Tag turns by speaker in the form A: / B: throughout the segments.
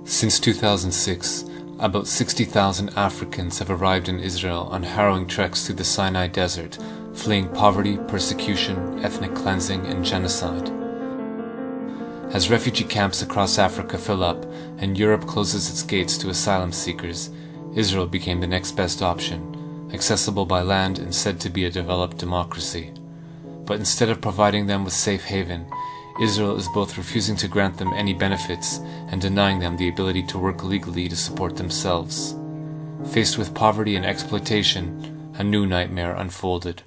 A: Since 2006, about 60,000 Africans have arrived in Israel on harrowing treks through the Sinai Desert, fleeing poverty, persecution, ethnic cleansing, and genocide. As refugee camps across Africa fill up and Europe closes its gates to asylum seekers, Israel became the next best option, accessible by land and said to be a developed democracy. But instead of providing them with safe haven, Israel is both refusing to grant them any benefits and denying them the ability to work legally to support themselves. Faced with poverty and exploitation, a new nightmare unfolded.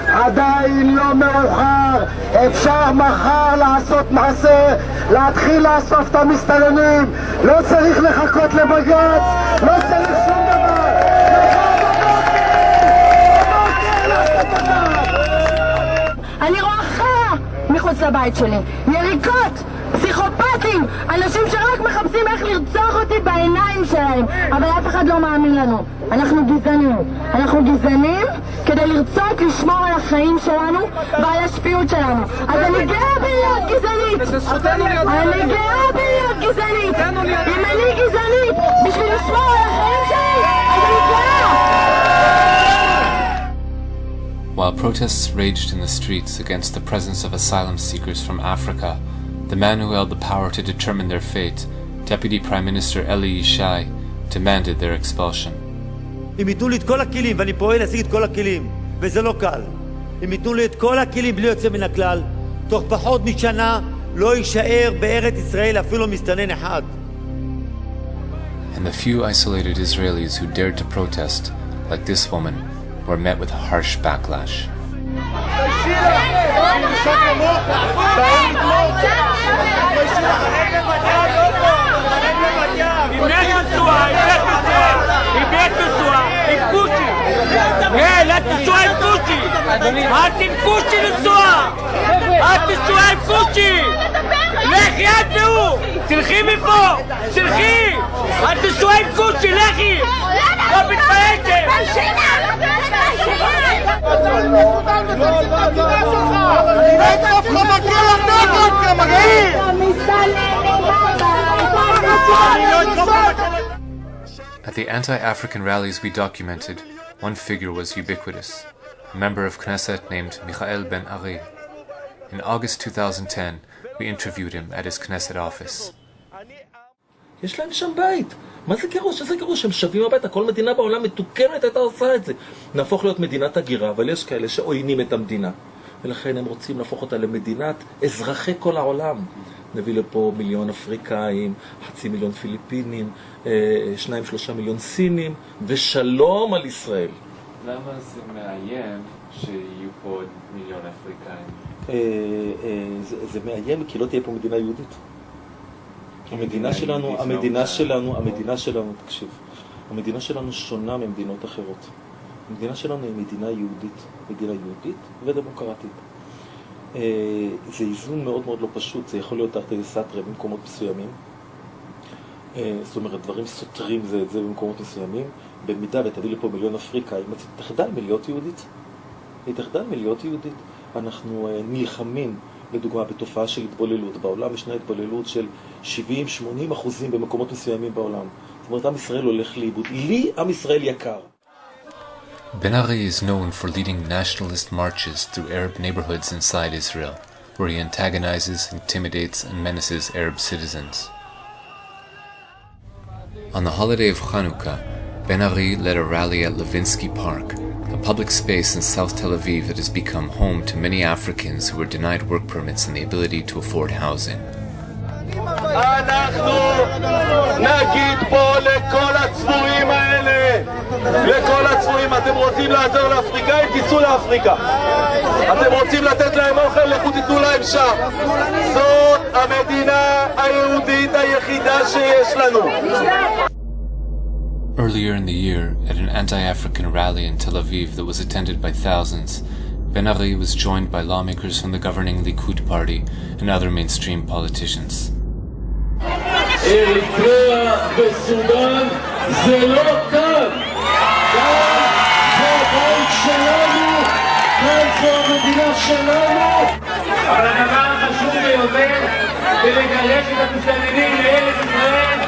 B: עדיין לא מאוחר, אפשר מחר לעשות מעשה, להתחיל לאסוף את המסתננים, לא צריך לחכות לבג"ץ, לא צריך שום דבר.
C: אני רואה חרא מחוץ לבית שלי, יריקות, פסיכופטים, אנשים שרק מחפשים איך לרצוח אותי בעיניים שלהם, אבל אף אחד לא מאמין לנו. אנחנו גזענים כדי לרצות לשמור על החיים שלנו ועל השפיעות שלנו. אז אני גאה בלהיות גזענית. אני גאה בלהיות גזענית. אם אני גזענית בשביל לשמור על החיים שלי, אז אני גאה.
A: While protests raged in the streets against the presence of asylum seekers from Africa, the man who held the power to determine their fate, Deputy Prime Minister Eli Yishai, demanded their expulsion.
D: אם ייתנו לי את כל הכלים, ואני פועל להשיג את כל הכלים, וזה לא קל. אם ייתנו לי את כל הכלים בלי יוצא מן הכלל, תוך פחות משנה לא יישאר בארץ ישראל אפילו מסתנן אחד.
A: And the few isolated Israelis who dared to protest, like this woman, were met with a harsh backlash.
E: לכי את והוא! תלכי מפה! תלכי! את תשועה עם קוצ'י, לכי! לא מתפעלתם!
A: At the anti-African rallies we documented, one figure was ubiquitous, a member of Knesset named Michael Ben Ari. In August 2010, we interviewed him at his Knesset office.
F: יש להם שם בית. מה זה גירוש? איזה גירוש? הם שווים הביתה. כל מדינה בעולם מתוקנת הייתה עושה את זה. נהפוך להיות מדינת הגירה, אבל יש כאלה שעוינים את המדינה. ולכן הם רוצים להפוך אותה למדינת אזרחי כל העולם. נביא לפה 1,000,000 אפריקאים, 500,000 פיליפינים, 2-3 מיליון סינים, ושלום על ישראל.
A: למה זה מאיים שיהיו פה 1,000,000 אפריקאים?
F: זה מאיים כי לא תהיה פה מדינה יהודית. תקשיב, המדינה שלנו שונה ממדינות אחרות. המדינה שלנו היא מדינה יהודית ודמוקרטית. זה איזון מאוד מאוד לא פשוט, זה יכול להיות תרתי סתרי במקומות מסוימים. זאת אומרת, דברים סותרים זה את זה במקומות מסוימים. במידה ותביא לפה 1,000,000 אפריקאים, היא תחדל מלהיות יהודית. אנחנו נלחמים, לדוגמה, בתופעה של התבוללות. בעולם ישנה התבוללות של 70-80% במקומות מסוימים בעולם. זאת אומרת, עם ישראל הולך לאיבוד. לי עם ישראל יקר.
A: Ben Ari is known for leading nationalist marches through Arab neighborhoods inside Israel, where he antagonizes, intimidates, and menaces Arab citizens. On the holiday of Chanukah, Ben Ari led a rally at Levinsky Park, a public space in South Tel Aviv that has become home to many Africans who were denied work permits and the ability to afford housing.
B: אנחנו נגיד פה לכל הצבועים האלה, אתם רוצים לעזור לאפריקאים, תיסעו לאפריקה. אתם רוצים לתת להם אוכל, לכו תיתנו להם שם. זאת המדינה היהודית היחידה שיש לנו.
A: Earlier in the year, at an anti-African rally in Tel Aviv that was attended by thousands, Ben Ari was joined by lawmakers from the governing Likud party and other mainstream politicians.
B: אריתריאה וסודן זה לא כאן. כאן זה הבית שלנו, כאן זו המדינה שלנו.
E: אבל הדבר החשוב ביותר זה לגרש את המסתננים לארץ ישראל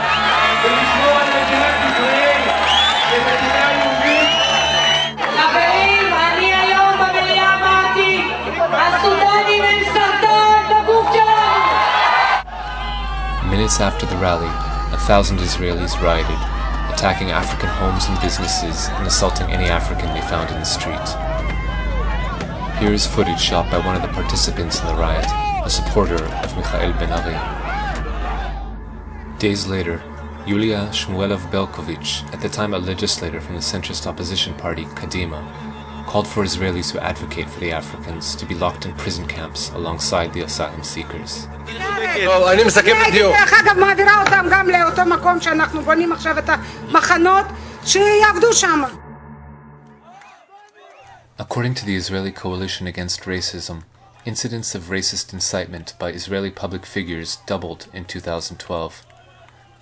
A: minutes after the rally, 1,000 Israelis rioted, attacking African homes and businesses and assaulting any African they found in the street. Here is footage shot by one of the participants in the riot, a supporter of Michael Ben-Ari. Days later, Yulia Shmuelov-Belkovich, at the time a legislator from the centrist opposition party Kadima, called for Israelis who advocate for the Africans to be locked in prison camps alongside the asylum seekers.
B: אני מסכם בדיוק.
G: דרך אגב, מעבירה אותם גם לאותו מקום שאנחנו בונים עכשיו את המחנות, שיעבדו שם.
A: According to the Israeli Coalition Against Racism, incidents of racist incitement by Israeli public figures doubled in 2012.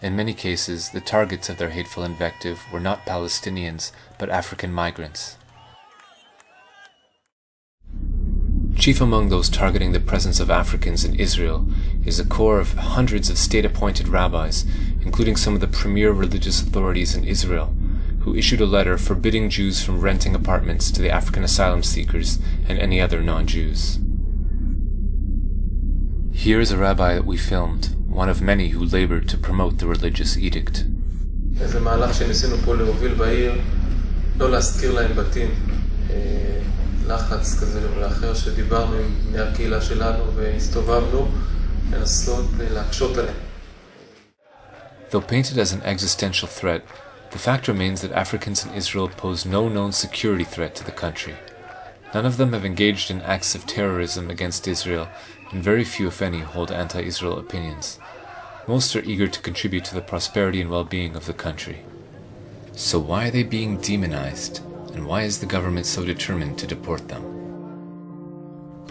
A: In many cases, the targets of their hateful invective were not Palestinians, but African migrants. Chief among those targeting the presence of Africans in Israel is a corps of hundreds of state-appointed rabbis, including some of the premier religious authorities in Israel, who issued a letter forbidding Jews from renting apartments to the African asylum seekers and any other non-Jews. Here is a rabbi that we filmed, one of many who labored to promote the religious edict.
H: זה מהלך שניסינו פה להוביל בעיר, לא להזכיר להם בתים, לחץ כזה לאחר שדיברנו עם בני הקהילה שלנו והסתובבנו, לנסות להקשות עליהם.
A: Though painted as an existential threat, the fact remains that Africans in Israel pose no known security threat to the country. None of them have engaged in acts of terrorism against Israel, and very few, if any, hold anti-Israel opinions. Most are eager to contribute to the prosperity and well-being of the country. So why are they being demonized, and why is the government so determined to deport them?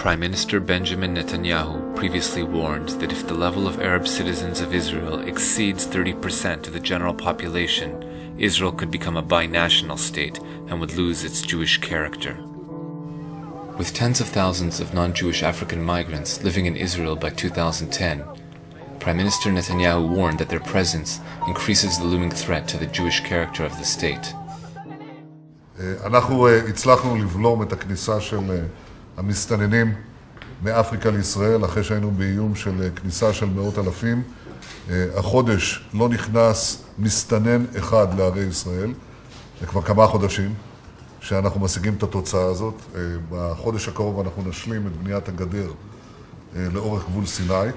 A: Prime Minister Benjamin Netanyahu previously warned that if the level of Arab citizens of Israel exceeds 30% of the general population, Israel could become a binational state and would lose its Jewish character. With tens of thousands of non-Jewish African migrants living in Israel by 2010, Prime Minister Netanyahu warned that their presence increases the looming threat to the Jewish character of the state.
I: אנחנו הצלחנו לבלום את הכניסה של המסתננים מאפריקה לישראל, אחרי שהיינו באיום של כניסה של מאות אלפים. החודש לא נכנס מסתנן אחד לערי ישראל, זה כבר כמה חודשים שאנחנו משיגים את התוצאה הזאת. בחודש הקרוב אנחנו נשלים את בניית הגדר לאורך גבול סיני,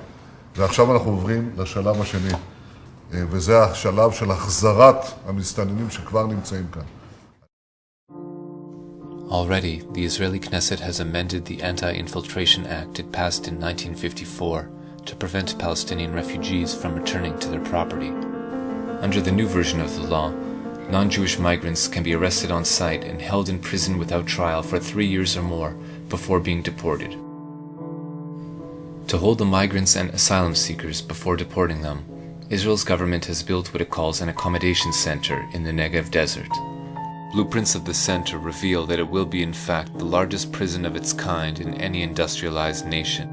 I: ועכשיו אנחנו עוברים לשלב השני, וזה השלב של החזרת המסתננים שכבר נמצאים כאן.
A: Already, the Israeli Knesset has amended the Anti-Infiltration Act it passed in 1954 to prevent Palestinian refugees from returning to their property. Under the new version of the law, non-Jewish migrants can be arrested on site and held in prison without trial for 3 years or more before being deported. To hold the migrants and asylum seekers before deporting them, Israel's government has built what it calls an accommodation center in the Negev desert. Blueprints of the center reveal that it will be in fact the largest prison of its kind in any industrialized nation.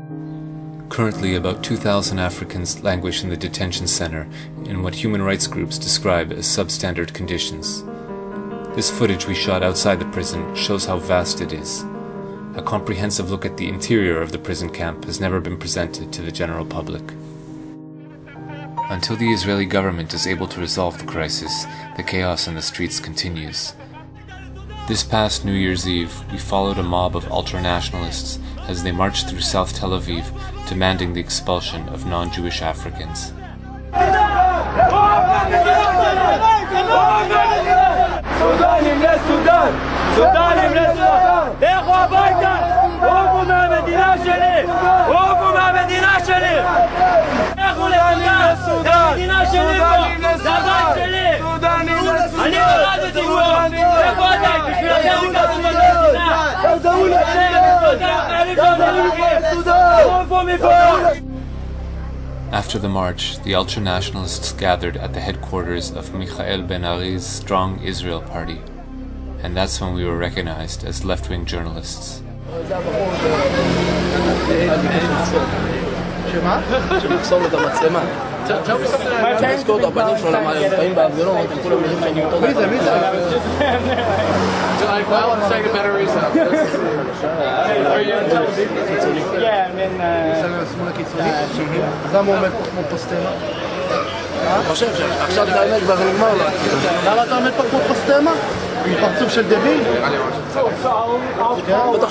A: Currently, about 2,000 Africans languish in the detention center in what human rights groups describe as substandard conditions. This footage we shot outside the prison shows how vast it is. A comprehensive look at the interior of the prison camp has never been presented to the general public. Until the Israeli government is able to resolve the crisis, the chaos in the streets continues. This past New Year's Eve, we followed a mob of ultra-nationalists as they marched through South Tel Aviv, demanding the expulsion of non-Jewish Africans. After the march, the ultra-nationalists gathered at the headquarters of Michael Ben-Ari's Strong Israel Party, and that's when we were recognized as left-wing journalists.
J: שמה? שמחסום את המצלמה. תזכור, הפנים שלו לפעמים בהפגנות, הם כולם יודעים שאני אותו. מי זה? מי זה?
K: למה הוא עומד פה כמו פוסטמה?
J: אני חושב שעכשיו את האמת כבר נגמר לו.
K: למה אתה עומד פה כמו פוסטמה? עם פרצוף של דביל?
J: בטח